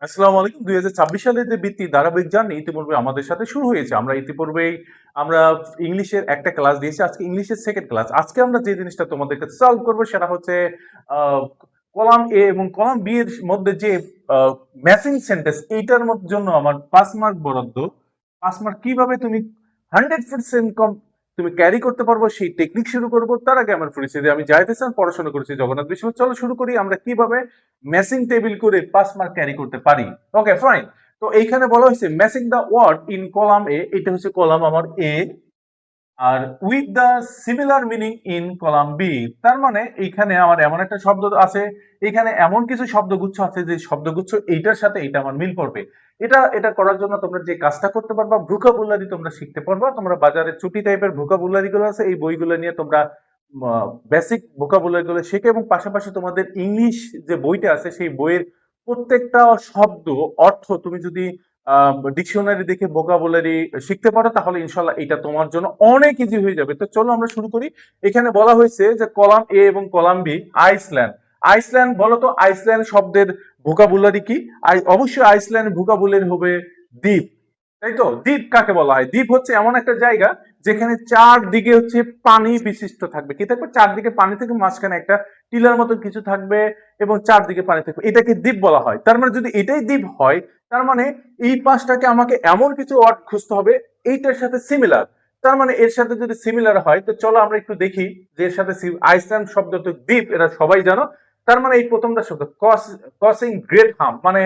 আসসালামু আলাইকুম। 2026 সালের যে বৃত্তি ধারাবাহিক জার্নি ইতিপূর্বে আমাদের সাথে শুরু হয়েছে। আমরা ইতিপূর্বেই আমরা ইংলিশের একটা ক্লাস দিয়েছি। আজকে ইংলিশের সেকেন্ড ক্লাস। আজকে আমরা যে জিনিসটা তোমাদেরকে সলভ করব সেটা হচ্ছে আ কলাম এ এবং কলাম বি এর মধ্যে যে আ ম্যাচিং সেন্টেন্স এইটার জন্য আমার ৫ মার্ক বরাদ্দ। ৫ মার্ক কিভাবে তুমি 100% তুমি ক্যারি করতে পারবো সেই টেকনিক শুরু করব। তার আগে আমার পরিচয় দিয়ে আমি জাহিদ হাসান, পড়াশোনা করেছি জগন্নাথ বিশ্ববিদ্যালয়। চলো শুরু করি আমরা কিভাবে ম্যাচিং টেবিল করে ৫ মার্ক ক্যারি করতে পারি। Okay fine. তো এইখানে বলা হয়েছে matching the word in column A, এটা হচ্ছে কলাম আমার এ, আর with the similar meaning in column B. তার মানে এইখানে আমার এমন একটা শব্দ আছে, এখানে এমন কিছু শব্দগুচ্ছ আছে যে শব্দগুচ্ছ এইটার সাথে এটা আমার মিল পড়বে। এটা করার জন্য তোমরা যে কাজটা করতে পারবা, ভোকাবুলারি তোমরা শিখতে পারবা। তোমরা বাজারে চুটি টাইপের ভোকাবুলারি গুলো আছে, এই বইগুলো নিয়ে তোমরা বেসিক ভোকাবুলারি গুলো শেখে, এবং পাশাপাশি তোমাদের ইংলিশ যে বইটা আছে সেই বইয়ের প্রত্যেকটা শব্দ অর্থ তুমি যদি ডিকশনারি দেখে ভোকাবুলারি শিখতে পারো, তাহলে ইনশাল্লাহ এটা তোমার জন্য অনেক ইজি হয়ে যাবে। তো চলো আমরা শুরু করি। এখানে বলা হয়েছে যে কলাম এ এবং কলাম বি, আইসল্যান্ড। আইসল্যান্ড বলো তো, আইসল্যান্ড শব্দের ভোকাবুলারি কি? অবশ্যই আইসল্যান্ড ভোকাবুলারি হবে দ্বীপ। তাই তো? দ্বীপ কাকে বলা হয়? দ্বীপ হচ্ছে এমন একটা জায়গা যেখানে চারদিকে হচ্ছে পানি বিশিষ্ট থাকবে। কি থাকবে? চারদিকে পানি থেকে মাঝখানে একটা টিলার মতো কিছু থাকবে এবং চারদিকে পানি থাকবে, এটাকে দ্বীপ বলা হয়। তার মানে যদি এটাই দ্বীপ হয়, তার মানে এই পাঁচটাকে আমাকে এমন কিছু ওয়ার্ড খুঁজতে হবে এইটার সাথে সিমিলার। তার মানে এর সাথে যদি সিমিলার হয়, তো চলো আমরা একটু দেখি যে এর সাথে আইসল্যান্ড শব্দ তো দ্বীপ, এটা সবাই জানো। তার মানে এই প্রথমটা শব্দ কসিং গ্রেট হার্ম, মানে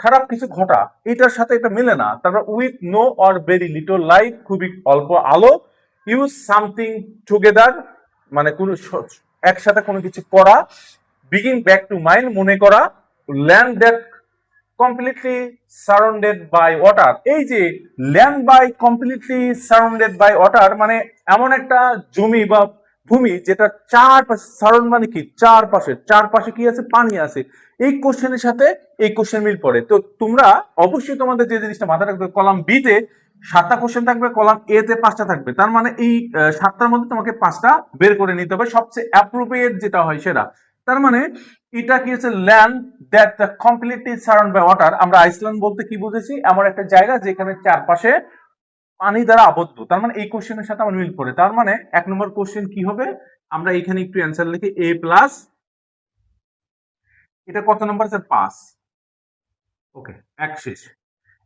খারাপ কিছু ঘটা, এটার সাথে এটা মিলে না। তারপর with no or very little light, খুবই অল্প আলো। ইউজ সামথিং টুগেদার, মানে কোন একসাথে কোনো কিছু করা। বিগিন ব্যাক টু মাইন্ড, মনে করা। Land that completely surrounded by water. এই যে land by completely surrounded by water, মানে এমন একটা জমি বা ভূমি যেটা চারপাশে সারাউন্ড, মানে কি চারপাশে, চারপাশে কি আছে? পানি আছে। এই কোশ্চেনের সাথে এই কোশ্চেন মিল পড়ে। তো তোমরা অবশ্যই তোমাদের যে জিনিসটা মাথায় রাখবে, কলাম বি তে 7টা কোশ্চেন থাকবে, কলাম এ তে 5টা থাকবে। তার মানে এই 7টার মধ্যে তোমাকে 5টা বের করে নিতে হবে, সবচেয়ে অ্যাপ্রোপ্রিয়েট যেটা হয় সেটা। তার মানে এটা কি হচ্ছে? Land that completely surround by water. আমরা আইসল্যান্ড বলতে কি বুঝেছি? এমন একটা জায়গা যেখানে চারপাশে পানি দ্বারা আবদ্ধ। তার মানে এই কোশ্চেনের সাথে আমার মিল পড়ে। তার মানে 1 নম্বর কোশ্চেন কি হবে? আমরা এখানে একটু অ্যান্সার লিখি এ প্লাস, এটা কত নম্বর আছে? 5। ওকে, এক শেষ।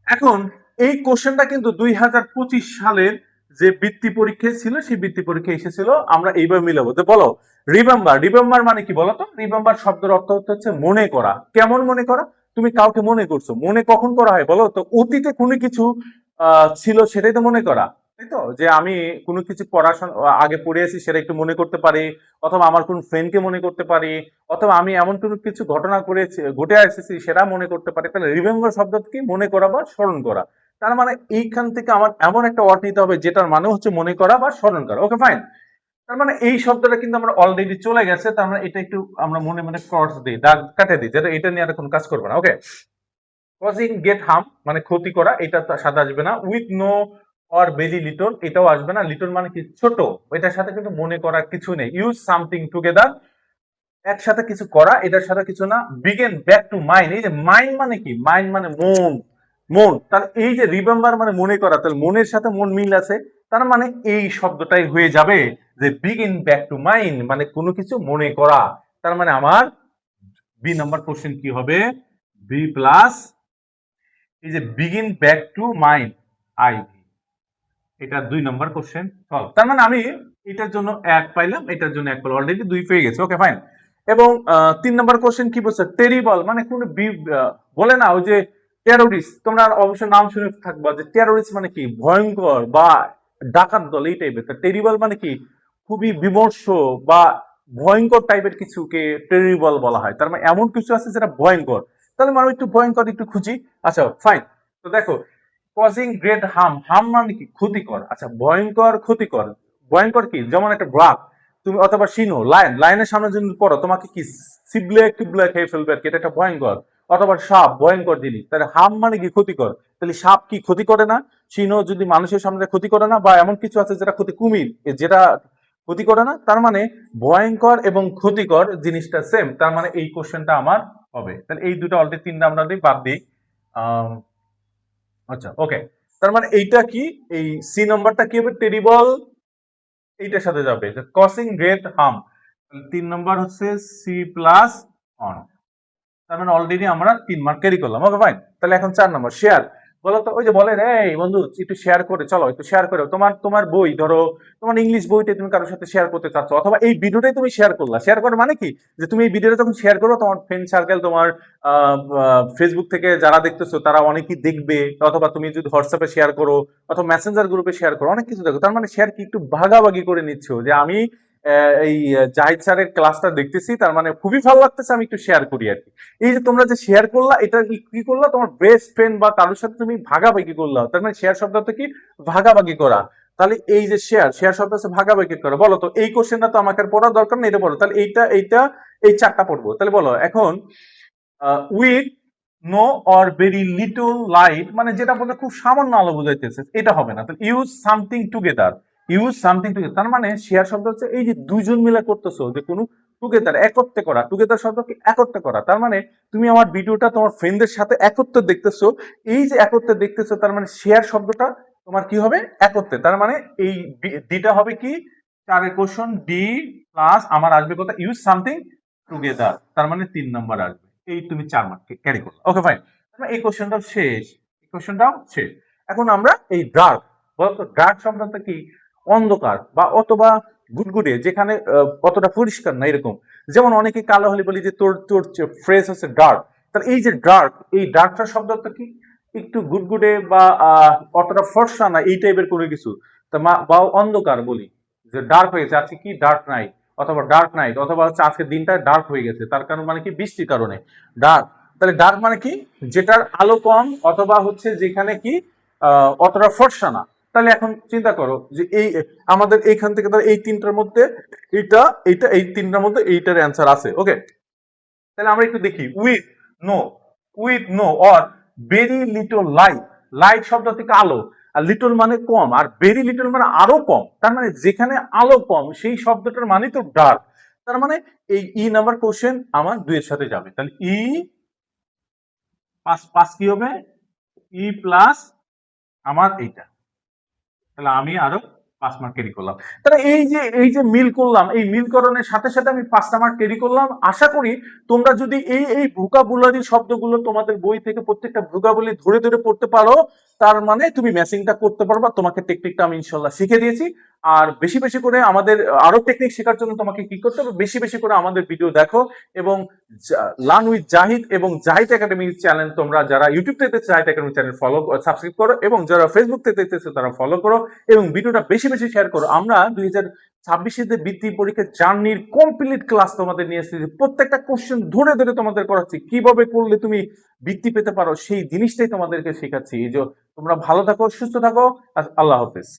এখন এই কোশ্চেনটা কিন্তু 2025 সালের যে বৃত্তি পরীক্ষা ছিল সেই বৃত্তি পরীক্ষা এসেছিল। আমরা এইভাবে মিলাবো। তো বলো, রিমেম্বার, রিমেম্বার মানে কি বলো তো? রিমেম্বার শব্দের অর্থ হচ্ছে মনে করা। কেমন মনে করা? তুমি কাউকে মনে করছো, মনে কখন করা হয় বলো তো? অতীতে কোনো কিছু ছিল সেটাই তো মনে করা, তাই তো? যে আমি কোনো কিছু পড়াশোনা আগে পড়ে আছি সেটা একটু মনে করতে পারি, অথবা আমার কোন ফ্রেন্ডকে মনে করতে পারি, অথবা আমি এমন কোনো কিছু ঘটনা করেছি, ঘটে এসেছি সেটা মনে করতে পারি। তাহলে রিমেম্বার শব্দ কি? মনে করা বা স্মরণ করা। তার মানে এইখান থেকে আমার এমন একটা ওয়ার্ড নিতে হবে যেটার মানে হচ্ছে মনে করা বা স্মরণ করা। Okay fine. তার মানে এই শব্দটা কিন্তু আমরা অলরেডি চলে গেছে। তার মানে এটা একটু আমরা মনে মনে ক্রস দিই, দাগ কাটে দিই, যেটা এটা নিয়ে আর কোনো কাজ করবো না। ওকে, কজিং গেট হার্ম মানে ক্ষতি করা, এটা সাথে আসবে না। With no or very little, এটাও আসবে না। লিটল মানে কি? ছোট। এটার সাথে কিন্তু মনে করার কিছু নেই। ইউজ সামথিং টুগেদার, একসাথে কিছু করা, এটার সাথে কিছু না। বিগেন ব্যাক টু মাইন্ড, এই যে মাইন্ড মানে কি? মাইন্ড মানে মন, মন। তাহলে এই যে রিমেম্বার মানে মনে করা, তাহলে মনের সাথে মন মিল আছে। তার মানে এই শব্দটাই হয়ে যাবে যে বিগিন ব্যাক টু মাইন্ড, মানে কোনো কিছু মনে করা। তার মানে আমার বি নাম্বার কোশ্চেন কি হবে? বি প্লাস, এই যে begin back to mind, I, এটা 2 নম্বর কোশ্চেন সলভ। তার মানে আমি এটার জন্য 1 পাইলাম, এটার জন্য 1 পাইলাম, অলরেডি 2 পেয়ে গেছে। Okay fine. এবং 3 নম্বর কোশ্চেন কি বলছে? টেরিবল মানে কোন বলে না ওই যে টেরোরিস্ট, তোমরা অবশ্যই নাম শুনে থাকবা যে টেরোরিস্ট মানে কি? ভয়ঙ্কর বা ডাকাত দল, এই টাইপের। তা টেরিবল মানে কি? খুবই বিমর্ষ বা ভয়ঙ্কর টাইপের কিছুকে টেরিবল বলা হয়। তার মানে এমন কিছু আছে যেটা ভয়ঙ্কর। তাহলে মানে একটু ভয়ঙ্কর একটু খুঁজি। আচ্ছা ফাইন। তো দেখো, কজিং গ্রেট হার্ম, হার্ম মানে কি? ক্ষতিকর। আচ্ছা, ভয়ঙ্কর, ক্ষতিকর। ভয়ঙ্কর কি? যেমন একটা ব্রাক তুমি, অথবা সিনো, লায়ন, লায়নের সামনে যদি পড়ো তোমাকে কি সিবলে কিবলে খেয়ে ফেলবে আর কি, এটা একটা ভয়ঙ্কর। অথবা সাপ, ভয়ঙ্কর জিনিস। তাহলে হার্ম মানে কি? ক্ষতিকর। তাহলে সাপ কি ক্ষতি করে না? সিনো যদি মানুষের সামনে ক্ষতি করে না, বা এমন কিছু আছে যেটা ক্ষতি, কুমির যেটা ক্ষতি করে না। তার মানে ভয়ঙ্কর এবং ক্ষতিকর জিনিসটা সেম। তার মানে এই কোশ্চেনটা আমার হবে। তাহলে এই দুটো অলরেডি 3 আমরা বাদ দিই। আম, আচ্ছা ওকে, তার মানে এইটা কি, এই সি নাম্বারটা কি হবে, টেরিবল এইটার সাথে যাবে, যে কসিং গ্রেট হার্ম। 3 নম্বর হচ্ছে সি প্লাস অন। তার মানে অলরেডি আমরা 3 মার্ক ক্যারি করলাম। Okay fine. তাহলে এখন 4 নম্বর শেয়ার। বলো তো, ওই যে বলেন এই বন্ধু একটু শেয়ার করে চলো, একটু শেয়ার করো তোমার তোমার বই, ধরো তোমার ইংলিশ বইটা তুমি কারোর সাথে শেয়ার করতে চাচ্ছ, অথবা এই ভিডিওটাই তুমি শেয়ার করলা। শেয়ার করার মানে কি, যে তুমি এই ভিডিওটা যখন শেয়ার করো তোমার ফ্রেন্ড সার্কেল, তোমার ফেসবুক থেকে যারা দেখতেছো তারা অনেকেই দেখবে, অথবা তুমি যদি হোয়াটসঅ্যাপে শেয়ার করো অথবা মেসেঞ্জার গ্রুপে শেয়ার করো, অনেক কিছু দেখো। তার মানে শেয়ার কি একটু ভাগাভাগি করে নিচ্ছ, যে আমি এই জাহিদ স্যারের ক্লাসটা দেখতেছি, তার মানে খুবই ভালো লাগতেছে, আমি একটু শেয়ার করি আর কি। এই যে তোমরা যে শেয়ার করলা, এটা কি করলা, তোমার বেস্ট ফ্রেন্ড বা কারোর সাথে তুমি ভাগাভাগি করলা, তার মানে শেয়ার শব্দটা কি, ভাগাভাগি করা। তাহলে এই যে শেয়ার, শেয়ার শব্দ হচ্ছে ভাগাভাগি করা। বলো তো এই কোশ্চেনটা তো আমাকে আর পড়ার দরকার নেই, এটা বলো। তাহলে এইটা এইটা এই 4টা পড়বো। তাহলে বলো এখন with no or very little light, মানে যেটা বলতে খুব সামান্য আলো বুঝাইতেছে, এটা হবে না। তাহলে use something together, use something together, তার মানে শেয়ার শব্দ হচ্ছে এই যে দুইজন মিলে করতেছো, যে কোনো টুগেদার, একত্রে করা। টুগেদার শব্দ কি, একত্রে করা। তার মানে তুমি আমার ভিডিওটা তোমার ফ্রেন্ডদের সাথে একত্রে দেখতেছো, এই যে একত্রে দেখতেছো, তার মানে শেয়ার শব্দটা তোমার কি হবে, একত্রে। তার মানে এই ডিটা হবে কি, 4 কোশ্চেন ডি প্লাস আমার আসবে কথা, ইউজ সামথিং টুগেদার, তার মানে 3 নম্বর আসবে। এই তুমি 4 মার্ক ক্যারি করলো। Okay fine. এই কোশ্চেনটাও শেষ, এই কোশ্চেনটাও শেষ। এখন আমরা এই ডার্ক, বলতো ডার্ক শব্দটা কি, অন্ধকার বা অথবা গুডগুডে, যেখানে অতটা পরিষ্কার না এরকম। যেমন অনেকে কালো হলে বলি যে তোর তোর ফ্রেস হচ্ছে ডার্ক। তাহলে এই যে ডার্ক, এই ডার্কটার শব্দটা কি, একটু গুডগুডে বা অতটা ফর্সা না, এই টাইপের কোনো কিছু। তা বা অন্ধকার বলি, যে ডার্ক হয়েছে আজকে, কি ডার্ক নাইট, অথবা ডার্ক নাইট, অথবা হচ্ছে আজকে দিনটা ডার্ক হয়ে গেছে, তার কারণ মানে কি, বৃষ্টির কারণে ডার্ক। তাহলে ডার্ক মানে কি, যেটার আলো কম, অথবা হচ্ছে যেখানে কি অতটা ফর্সা না। তাহলে এখন চিন্তা করো যে এই আমাদের এইখান থেকে ধর এই 3টার মধ্যে এইটা এইটা এই 3টার মধ্যে এইটার অ্যান্সার আছে। ওকে, তাহলে আমরা একটু দেখি। With no, with no or very little light, light শব্দ থেকে আলো, আর লিটল মানে কম, আর ভেরি লিটল মানে আরো কম। তার মানে যেখানে আলো কম সেই শব্দটার মানে তো ডার্ক। তার মানে এই নাম্বার কোশ্চেন আমার 2 এর সাথে যাবে। তাহলে পাঁচ পাঁচ কি হবে, প্লাস আমার এইটা। তাহলে আমি আরো 5 মার্ক ক্যারি করলাম। তাহলে এই যে মিল করলাম, এই মিলকরণের সাথে সাথে আমি 5টা মার্ক ক্যারি করলাম। আশা করি তোমরা যদি এই ভোকাবুলারি শব্দগুলো তোমাদের বই থেকে প্রত্যেকটা ভোকাবুলারি ধরে ধরে পড়তে পারো, তার মানে তুমি ম্যাচিংটা করতে পারবা। তোমাকে টেকনিকটা আমি ইনশাল্লাহ শিখে দিয়েছি। আর বেশি বেশি করে আমাদের আরো টেকনিক শেখার জন্য তোমাকে কি করতে হবে, বেশি বেশি করে আমাদের ভিডিও দেখো, এবং লার্ন উইথ জাহিদ এবং জাহিদ একাডেমি চ্যানেল, তোমরা যারা ইউটিউব থেকে Zahid academy channel follow subscribe করো, এবং যারা ফেসবুক থেকে দেখতেছো তারা ফলো করো, এবং ভিডিওটা বেশি বেশি শেয়ার করো। আমরা 2026 বৃত্তি পরীক্ষার জার্নির কমপ্লিট ক্লাস তোমাদের নিয়ে এসেছি, প্রত্যেকটা কোশ্চেন ধরে ধরে তোমাদের করাচ্ছি, কিভাবে করলে তুমি বৃত্তি পেতে পারো সেই জিনিসটাই তোমাদেরকে শেখাচ্ছি। এই যে তোমরা ভালো থাকো, সুস্থ থাকো, আর আল্লাহ হাফেজ।